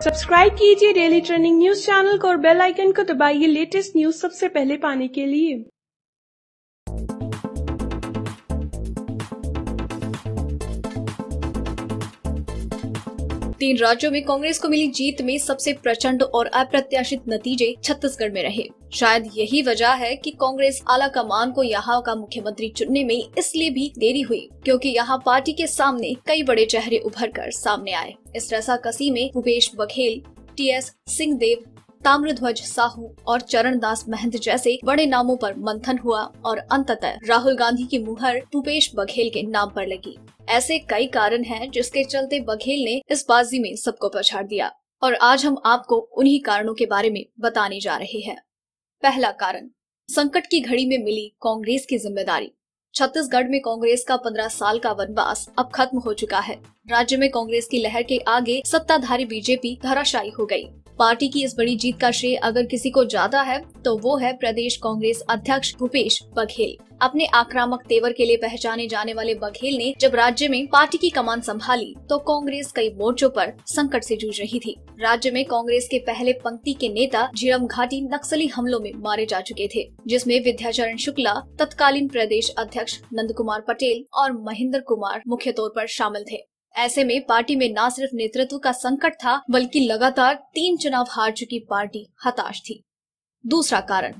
Subscribe कीजिए daily trending news channel को और बेल आइकन को दबाइए लेटेस्ट न्यूज सबसे पहले पाने के लिए। 3 राज्यों में कांग्रेस को मिली जीत में सबसे प्रचंड और अप्रत्याशित नतीजे छत्तीसगढ़ में रहे। शायद यही वजह है कि कांग्रेस आला कमान को यहाँ का मुख्यमंत्री चुनने में इसलिए भी देरी हुई क्योंकि यहाँ पार्टी के सामने कई बड़े चेहरे उभर कर सामने आए। इस रसाकसी में भूपेश बघेल, टीएस सिंहदेव, ताम्रध्वज साहू और चरणदास महंत जैसे बड़े नामों पर मंथन हुआ और अंततः राहुल गांधी की मुहर भूपेश बघेल के नाम पर लगी। ऐसे कई कारण हैं जिसके चलते बघेल ने इस बाजी में सबको पछाड़ दिया और आज हम आपको उन्हीं कारणों के बारे में बताने जा रहे हैं। पहला कारण, संकट की घड़ी में मिली कांग्रेस की जिम्मेदारी। छत्तीसगढ़ में कांग्रेस का 15 साल का वनवास अब खत्म हो चुका है। राज्य में कांग्रेस की लहर के आगे सत्ताधारी बीजेपी धराशायी हो गई। पार्टी की इस बड़ी जीत का श्रेय अगर किसी को ज्यादा है तो वो है प्रदेश कांग्रेस अध्यक्ष भूपेश बघेल। अपने आक्रामक तेवर के लिए पहचाने जाने वाले बघेल ने जब राज्य में पार्टी की कमान संभाली तो कांग्रेस कई मोर्चों पर संकट से जूझ रही थी। राज्य में कांग्रेस के पहले पंक्ति के नेता झीरम घाटी नक्सली हमलों में मारे जा चुके थे, जिसमें विद्याचरण शुक्ला, तत्कालीन प्रदेश अध्यक्ष नंद कुमार पटेल और महेंद्र कुमार मुख्य तौर पर शामिल थे। ऐसे में पार्टी में न सिर्फ नेतृत्व का संकट था बल्कि लगातार 3 चुनाव हार चुकी पार्टी हताश थी। दूसरा कारण,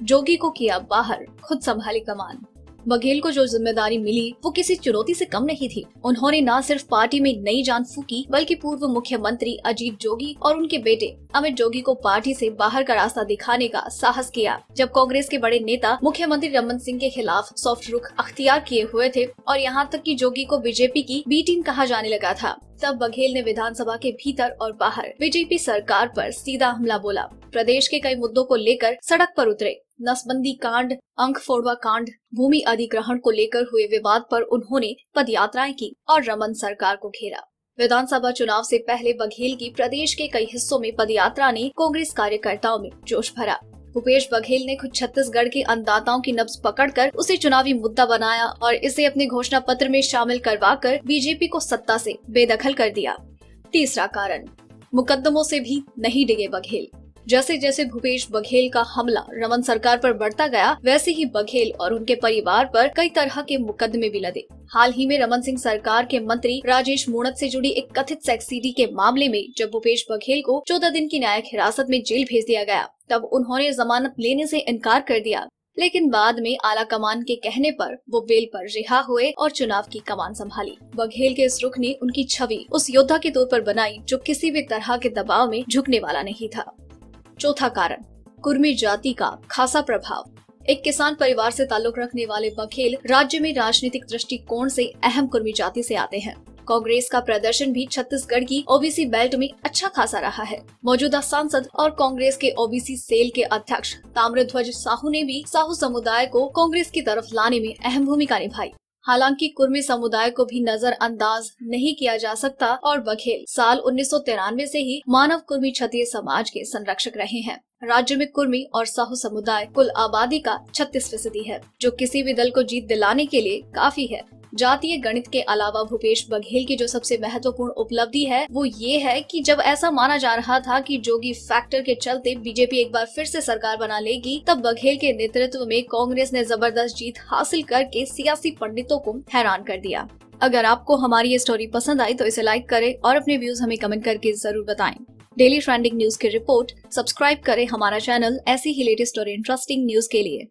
जोगी को किया बाहर, खुद संभाली कमान। बघेल को जो जिम्मेदारी मिली वो किसी चुनौती से कम नहीं थी। उन्होंने न सिर्फ पार्टी में नई जान फूकी बल्कि पूर्व मुख्यमंत्री अजीत जोगी और उनके बेटे अमित जोगी को पार्टी से बाहर का रास्ता दिखाने का साहस किया। जब कांग्रेस के बड़े नेता मुख्यमंत्री रमन सिंह के खिलाफ सॉफ्ट रुख अख्तियार किए हुए थे और यहाँ तक कि जोगी को बीजेपी की बी टीम कहा जाने लगा था, तब बघेल ने विधानसभा के भीतर और बाहर बीजेपी सरकार पर सीधा हमला बोला। प्रदेश के कई मुद्दों को लेकर सड़क पर उतरे। नसबंदी कांड, अंक फोड़वा कांड, भूमि अधिग्रहण को लेकर हुए विवाद पर उन्होंने पदयात्राएं की और रमन सरकार को घेरा। विधानसभा चुनाव से पहले बघेल की प्रदेश के कई हिस्सों में पदयात्रा ने कांग्रेस कार्यकर्ताओं में जोश भरा। भूपेश बघेल ने खुद छत्तीसगढ़ के अन्नदाताओं की नब्ज पकड़कर उसे चुनावी मुद्दा बनाया और इसे अपने घोषणा पत्र में शामिल करवाकर बीजेपी को सत्ता से बेदखल कर दिया। तीसरा कारण, मुकदमों से भी नहीं डिगे बघेल। जैसे जैसे भूपेश बघेल का हमला रमन सरकार पर बढ़ता गया वैसे ही बघेल और उनके परिवार पर कई तरह के मुकदमे भी लदे। हाल ही में रमन सिंह सरकार के मंत्री राजेश मूणत से जुड़ी एक कथित सेक्स सीडी के मामले में जब भूपेश बघेल को 14 दिन की न्यायिक हिरासत में जेल भेज दिया गया तब उन्होंने जमानत लेने से इनकार कर दिया, लेकिन बाद में आला कमान के कहने पर वो बेल पर रिहा हुए और चुनाव की कमान संभाली। बघेल के इस रुख ने उनकी छवि उस योद्धा के तौर पर बनाई जो किसी भी तरह के दबाव में झुकने वाला नहीं था। चौथा कारण, कुर्मी जाति का खासा प्रभाव। एक किसान परिवार से ताल्लुक रखने वाले बघेल राज्य में राजनीतिक दृष्टिकोण से अहम कुर्मी जाति से आते हैं। कांग्रेस का प्रदर्शन भी छत्तीसगढ़ की ओबीसी बेल्ट में अच्छा खासा रहा है। मौजूदा सांसद और कांग्रेस के ओबीसी सेल के अध्यक्ष ताम्रध्वज साहू ने भी साहू समुदाय को कांग्रेस की तरफ लाने में अहम भूमिका निभाई। हालांकि कुर्मी समुदाय को भी नजरअंदाज नहीं किया जा सकता और बघेल साल 1993 से ही मानव कुर्मी क्षत्रिय समाज के संरक्षक रहे हैं। राज्य में कुर्मी और साहू समुदाय कुल आबादी का 36% है, जो किसी भी दल को जीत दिलाने के लिए काफी है। जातीय गणित के अलावा भूपेश बघेल की जो सबसे महत्वपूर्ण उपलब्धि है वो ये है कि जब ऐसा माना जा रहा था कि जोगी फैक्टर के चलते बीजेपी एक बार फिर से सरकार बना लेगी, तब बघेल के नेतृत्व में कांग्रेस ने जबरदस्त जीत हासिल करके सियासी पंडितों को हैरान कर दिया। अगर आपको हमारी ये स्टोरी पसंद आई तो इसे लाइक करें और अपने व्यूज हमें कमेंट करके जरूर बताएं। डेली ट्रेंडिंग न्यूज की रिपोर्ट सब्सक्राइब करें हमारा चैनल ऐसी ही लेटेस्ट और इंटरेस्टिंग न्यूज के लिए।